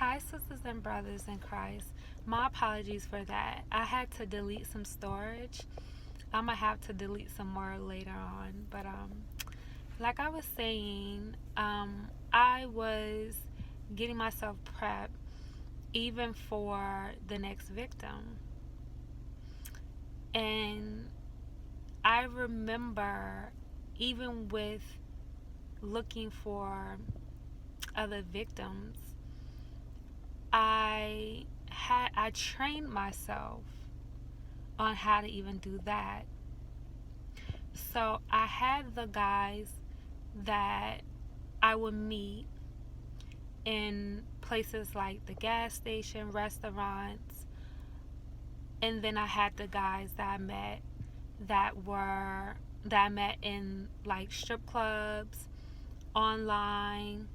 Hi, sisters and brothers in Christ. My apologies for that. I had to delete some storage. I'm gonna have to delete some more later on. But like I was saying, I was getting myself prepped even for the next victim, and I remember even with looking for other victims, I trained myself on how to even do that. So I had the guys that I would meet in places like the gas station, restaurants, and then I had the guys that were that I met in like strip clubs, online.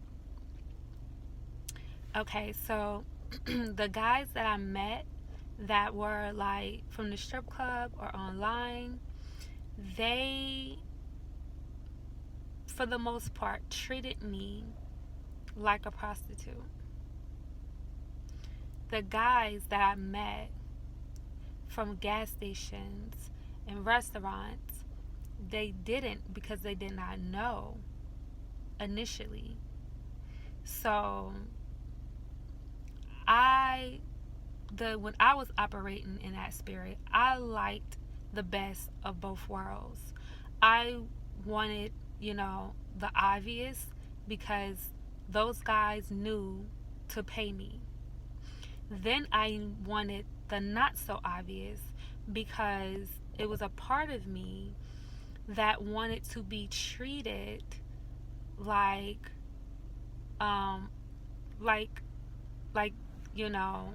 Okay, so the guys that I met that were like from the strip club or online, they, for the most part, treated me like a prostitute. The guys that I met from gas stations and restaurants, they didn't, because they did not know initially. So I when I was operating in that spirit, I liked the best of both worlds. I wanted, the obvious, because those guys knew to pay me. Then I wanted the not so obvious, because it was a part of me that wanted to be treated like um like like you know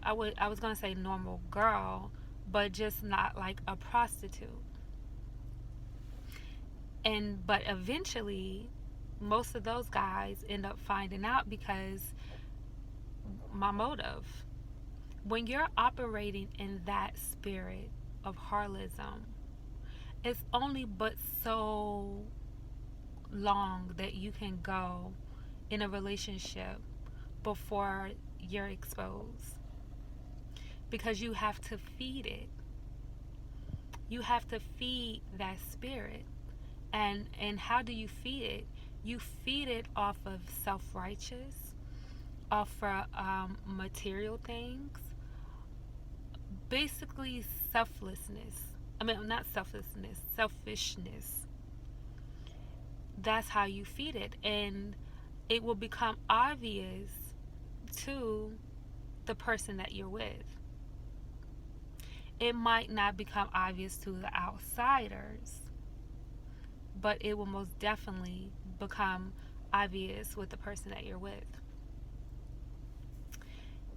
I was gonna say normal girl, but just not like a prostitute. And but eventually, most of those guys end up finding out, because my motive. When you're operating in that spirit of Harlism, it's only but so long that you can go in a relationship before you're exposed, because you have to feed it. You have to feed that spirit. And how do you feed it? You feed it off of self-righteous, off of material things, basically selflessness. I mean, not selflessness, selfishness. That's how you feed it, and it will become obvious to the person that you're with. It might not become obvious to the outsiders, but it will most definitely become obvious with the person that you're with.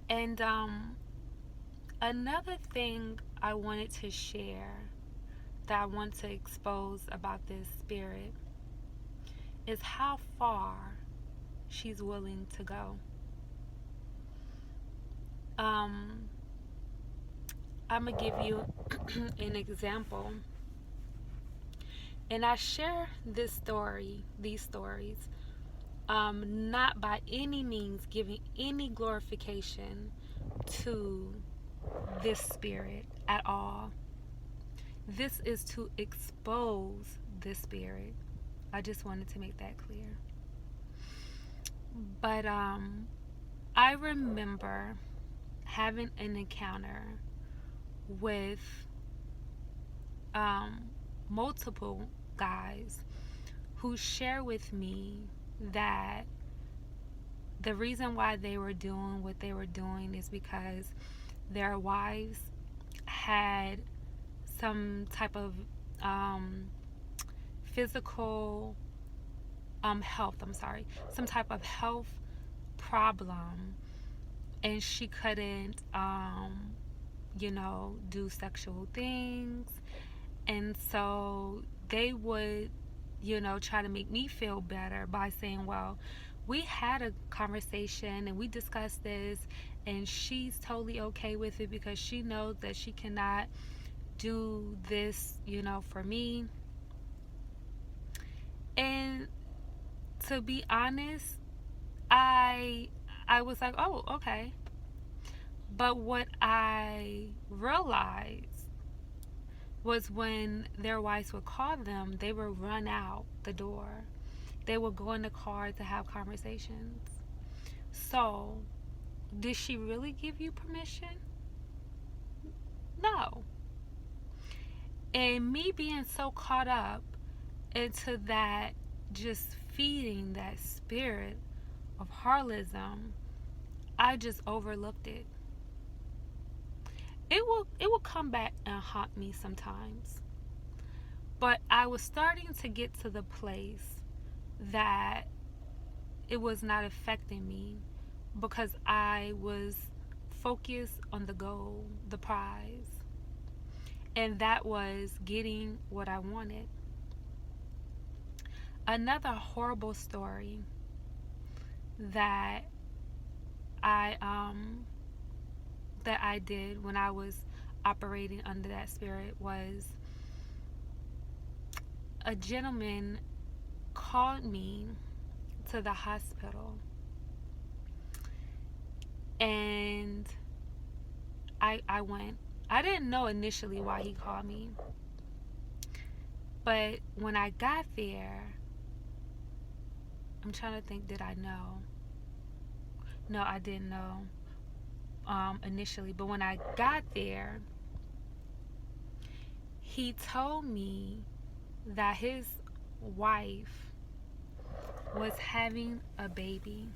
And another thing I wanted to share, that I want to expose about this spirit, is how far she's willing to go. I'm going to give you an example. And I share these stories, not by any means giving any glorification to this spirit at all. This is to expose this spirit. I just wanted to make that clear. But I remember having an encounter with multiple guys who share with me that the reason why they were doing what they were doing is because their wives had some type of physical health, some type of health problem, and she couldn't do sexual things. And so they would, try to make me feel better by saying, well, we had a conversation and we discussed this, and she's totally okay with it because she knows that she cannot do this, for me. And to be honest, I I was like, oh, okay. But what I realized was when their wives would call them, they would run out the door. They would go in the car to have conversations. So, did she really give you permission? No. And me being so caught up into that, just feeding that spirit of Harlism, I just overlooked it. It will come back and haunt me sometimes. But I was starting to get to the place that it was not affecting me because I was focused on the goal, the prize. And that was getting what I wanted. Another horrible story that I did when I was operating under that spirit was a gentleman called me to the hospital, and I went. I didn't know initially why he called me, but when I got there, I'm trying to think, did I know? No, I didn't know initially, but when I got there, he told me that his wife was having a baby,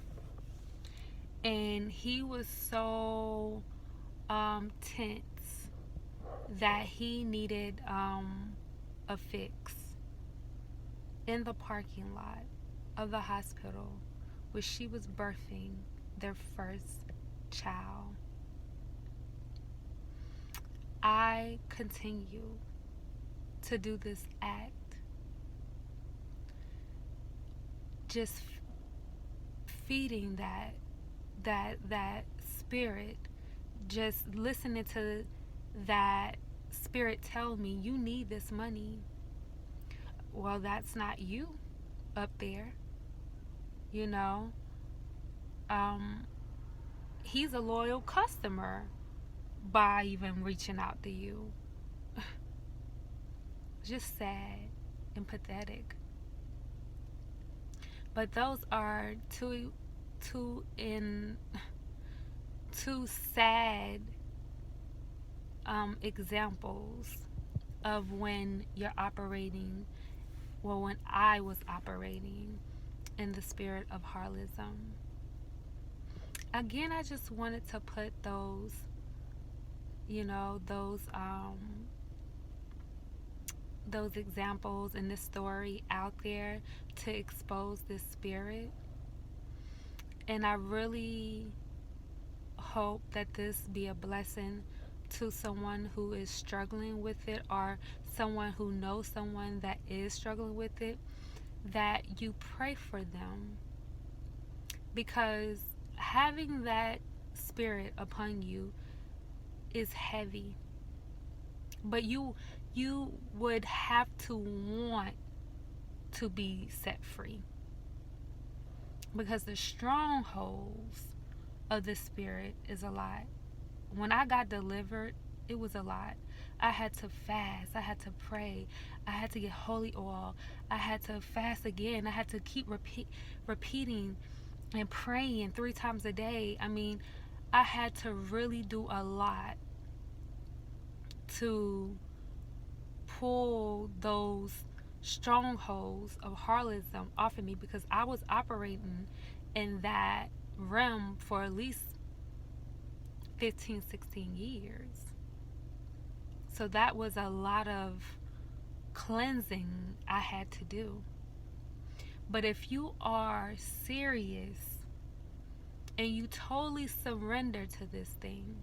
and he was so tense that he needed a fix in the parking lot of the hospital where she was birthing their first child. I continue to do this act, just feeding that spirit, just listening to that spirit tell me, you need this money. Well, that's not you up there, you know. He's a loyal customer by even reaching out to you. Just sad and pathetic. But those are two sad examples of when you're operating, well, when I was operating in the spirit of Harlism. Again, I just wanted to put those, those examples in this story out there to expose this spirit. And I really hope that this be a blessing to someone who is struggling with it, or someone who knows someone that is struggling with it, that you pray for them. Because having that spirit upon you is heavy. But you would have to want to be set free. Because the strongholds of the spirit is a lot. When I got delivered, it was a lot. I had to fast. I had to pray. I had to get holy oil. I had to fast again. I had to keep repeating and praying 3 times a day. I mean, I had to really do a lot to pull those strongholds of Harlism off of me, because I was operating in that realm for at least 15, 16 years. So that was a lot of cleansing I had to do. But if you are serious and you totally surrender to this thing,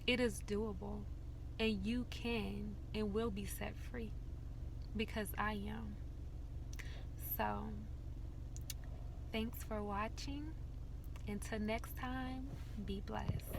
it is doable, and you can and will be set free, because I am. So, thanks for watching. Until next time, be blessed.